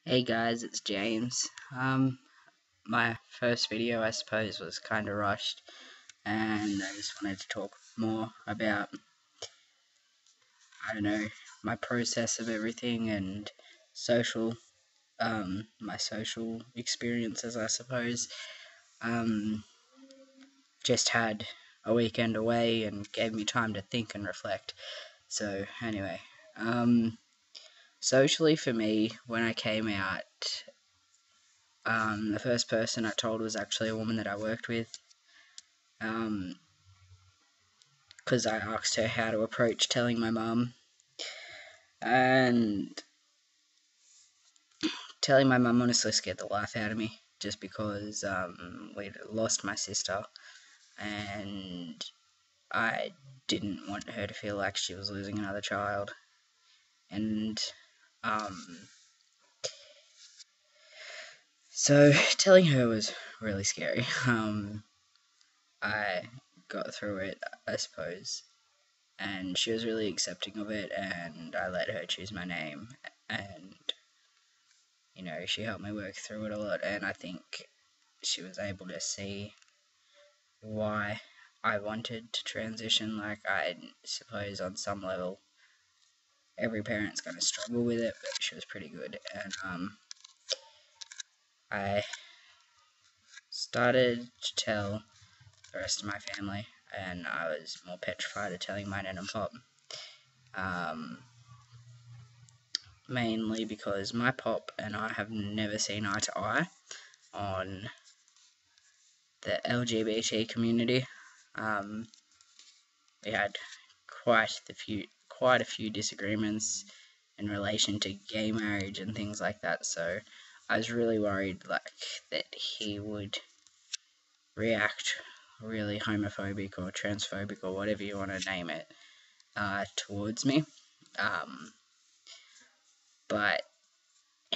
Hey guys, it's James. My first video, I suppose, was kind of rushed, and I just wanted to talk more about, I don't know, my process of everything and social, my social experiences, I suppose. Just had a weekend away and gave me time to think and reflect. So, anyway, socially for me, when I came out, the first person I told was actually a woman that I worked with, because I asked her how to approach telling my mum, and telling my mum honestly scared the life out of me, just because we'd lost my sister, and I didn't want her to feel like she was losing another child, and so telling her was really scary. I got through it, I suppose, and she was really accepting of it, and I let her choose my name, and she helped me work through it a lot, and I think she was able to see why I wanted to transition. Like, I suppose on some level every parent's going to struggle with it, but she was pretty good, and I started to tell the rest of my family, and I was more petrified of telling my nan and pop. Mainly because my pop and I have never seen eye to eye on the LGBT community. We had quite a few disagreements in relation to gay marriage and things like that. So I was really worried, that he would react really homophobic or transphobic or whatever you want to name it towards me. But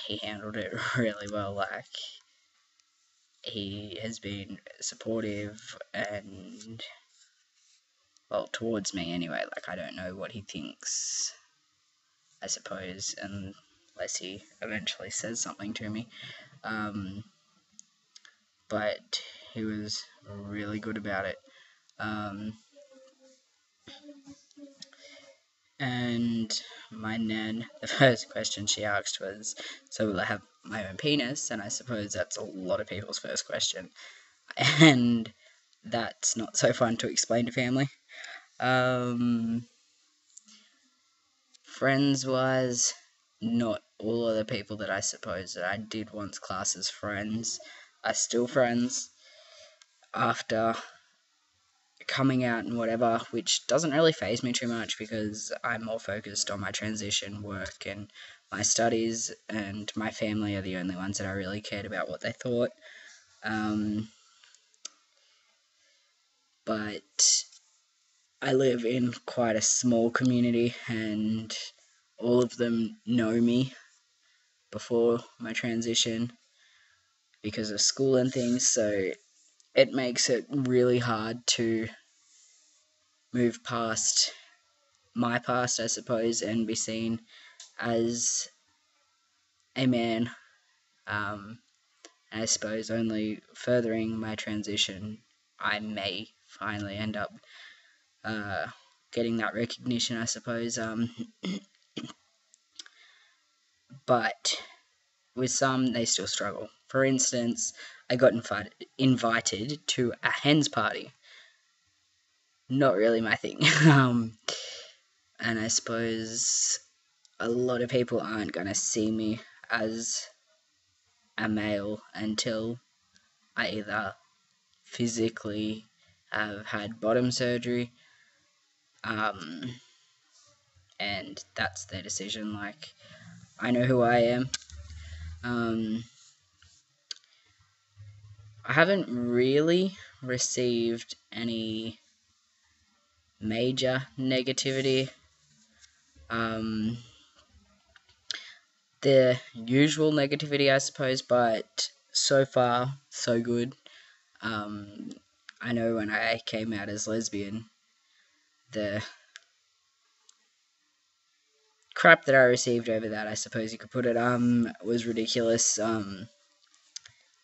he handled it really well. Like, he has been supportive and, well, towards me anyway. Like, I don't know what he thinks, I suppose, unless he eventually says something to me. But he was really good about it. And my nan, the first question she asked was, so will I have my own penis? And I suppose that's a lot of people's first question. And that's not so fun to explain to family. Friends-wise, not all of the people that I suppose that I did once class as friends are still friends after coming out and whatever, which doesn't really faze me too much because I'm more focused on my transition work and my studies, and my family are the only ones that I really cared about what they thought. But I live in quite a small community, and all of them know me before my transition because of school and things, so it makes it really hard to move past my past, I suppose, and be seen as a man. I suppose only furthering my transition, I may finally end up getting that recognition, I suppose. But with some, they still struggle. For instance, I got invited to a hens party. Not really my thing. And I suppose a lot of people aren't going to see me as a male until I either physically have had bottom surgery, and that's their decision. Like, I know who I am. I haven't really received any major negativity. The usual negativity, I suppose, but so far, so good. I know when I came out as lesbian, the crap that I received over that, I suppose you could put it, was ridiculous, and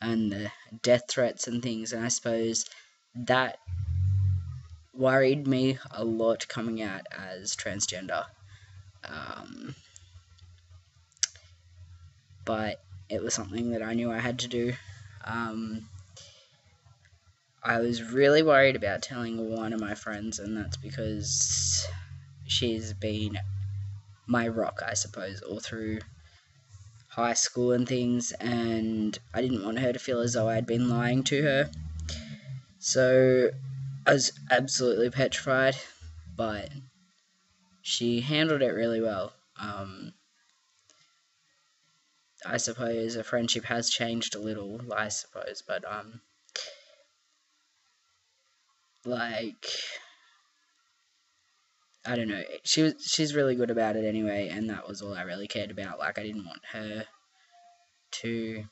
the death threats and things, and I suppose that worried me a lot coming out as transgender. But it was something that I knew I had to do. I was really worried about telling one of my friends, and that's because she's been my rock, I suppose, all through high school and things, and I didn't want her to feel as though I'd been lying to her. So I was absolutely petrified, but she handled it really well. I suppose a friendship has changed a little, I suppose, but like, I don't know. She's really good about it anyway, and that was all I really cared about. Like, I didn't want her to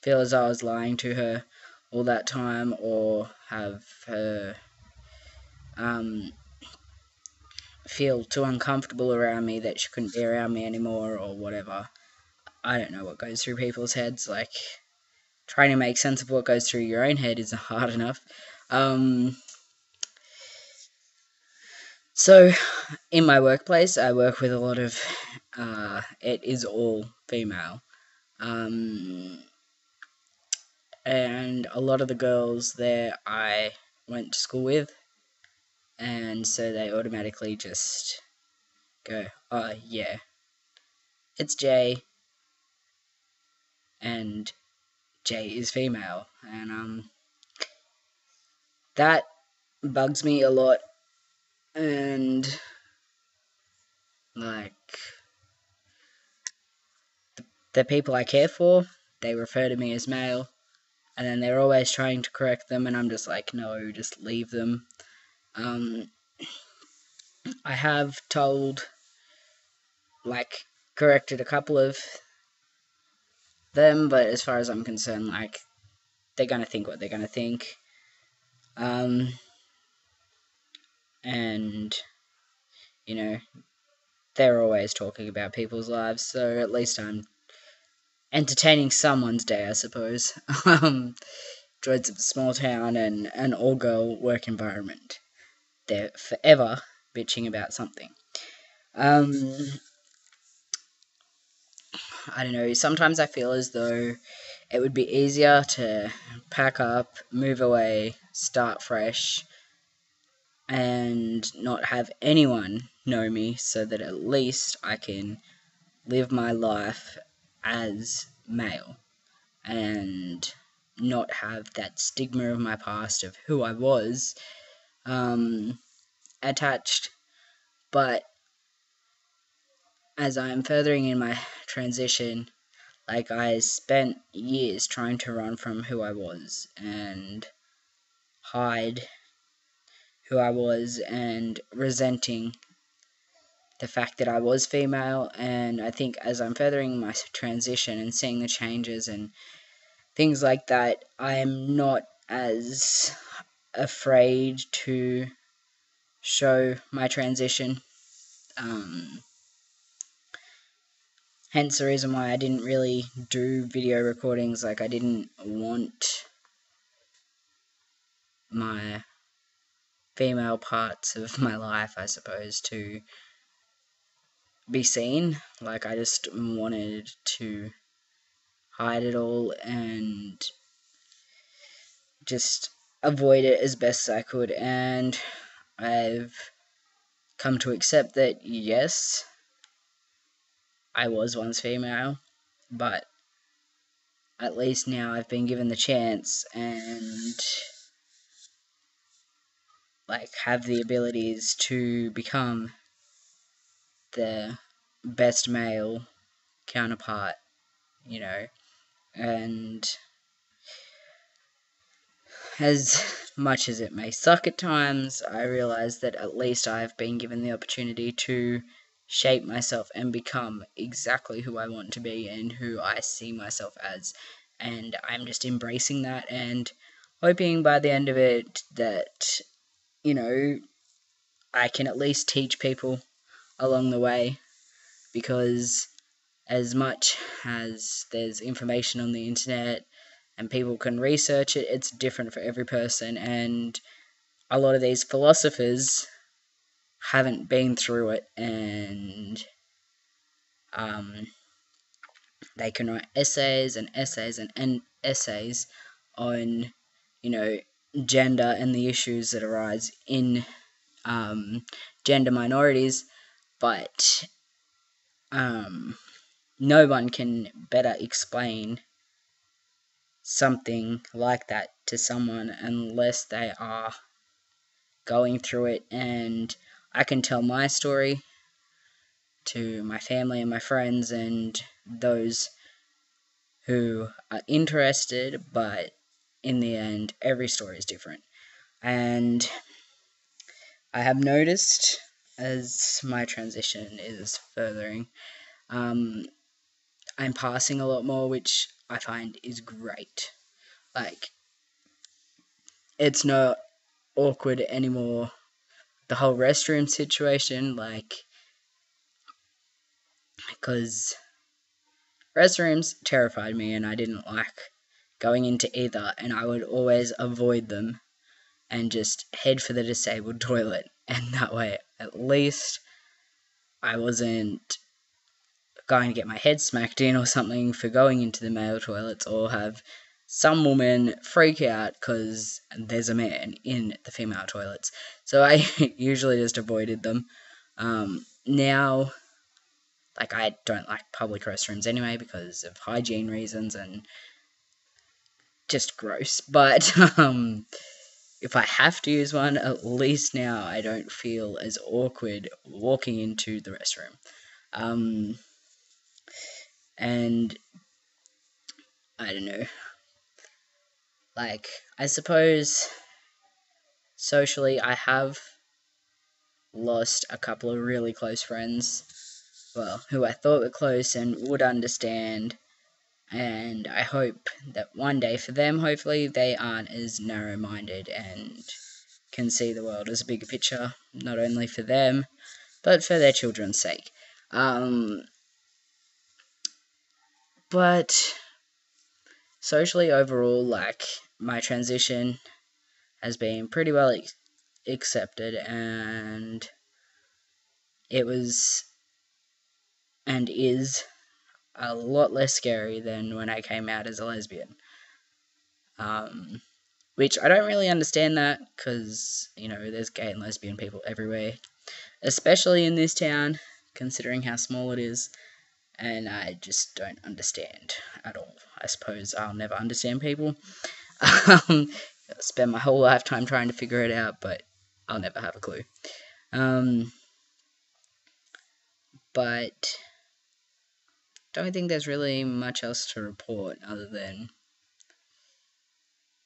feel as though I was lying to her all that time, or have her feel too uncomfortable around me that she couldn't be around me anymore, or whatever. I don't know what goes through people's heads. Like, trying to make sense of what goes through your own head isn't hard enough. So, in my workplace, I work with a lot of, it is all female. And a lot of the girls there I went to school with, and so they automatically just go, oh yeah, it's Jay, and Jay is female, and that bugs me a lot, and like, the people I care for, they refer to me as male, and then they're always trying to correct them, and I'm just like, no, just leave them. I have corrected a couple of them, but as far as I'm concerned, like, they're gonna think what they're gonna think. And, you know, they're always talking about people's lives, so at least I'm entertaining someone's day, I suppose. Droids of a small town and an all-girl work environment. They're forever bitching about something. I don't know, sometimes I feel as though it would be easier to pack up, move away, start fresh, and not have anyone know me, so that at least I can live my life as male and not have that stigma of my past of who I was attached. But as I'm furthering in my transition, like, I spent years trying to run from who I was and hide who I was and resenting the fact that I was female. And I think as I'm furthering my transition and seeing the changes and things like that, I'm not as afraid to show my transition. Hence the reason why I didn't really do video recordings. Like, I didn't want my female parts of my life, I suppose, to be seen. Like, I just wanted to hide it all and just avoid it as best I could. And I've come to accept that, yes, I was once female, but at least now I've been given the chance and, like, have the abilities to become the best male counterpart, you know. And as much as it may suck at times, I realise that at least I've been given the opportunity to shape myself and become exactly who I want to be and who I see myself as. And I'm just embracing that and hoping by the end of it that, you know, I can at least teach people along the way. because as much as there's information on the internet and people can research it, it's different for every person, and a lot of these philosophers haven't been through it, and they can write essays and essays and essays on, gender and the issues that arise in gender minorities, but no one can better explain something like that to someone unless they are going through it. And I can tell my story to my family and my friends and those who are interested, but in the end, every story is different. And I have noticed as my transition is furthering, I'm passing a lot more, which I find is great. Like, it's not awkward anymore. The whole restroom situation, because restrooms terrified me and I didn't like going into either, and I would always avoid them and just head for the disabled toilet, and that way at least I wasn't going to get my head smacked in or something for going into the male toilets, or have some woman freak out because there's a man in the female toilets. So I usually just avoided them. Now, I don't like public restrooms anyway because of hygiene reasons and just gross. But if I have to use one, at least now I don't feel as awkward walking into the restroom. And I don't know. I suppose socially I have lost a couple of really close friends, well, who I thought were close and would understand, and I hope that one day for them, hopefully, they aren't as narrow-minded and can see the world as a bigger picture, not only for them, but for their children's sake. But socially overall, my transition has been pretty well accepted, and it was and is a lot less scary than when I came out as a lesbian. Which I don't really understand that, because, there's gay and lesbian people everywhere, especially in this town, considering how small it is, and I just don't understand at all. I suppose I'll never understand people. Spend my whole lifetime trying to figure it out, but I'll never have a clue. But don't think there's really much else to report other than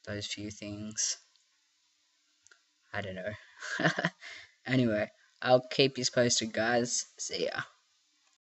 those few things. I don't know. Anyway, I'll keep you posted, guys. See ya.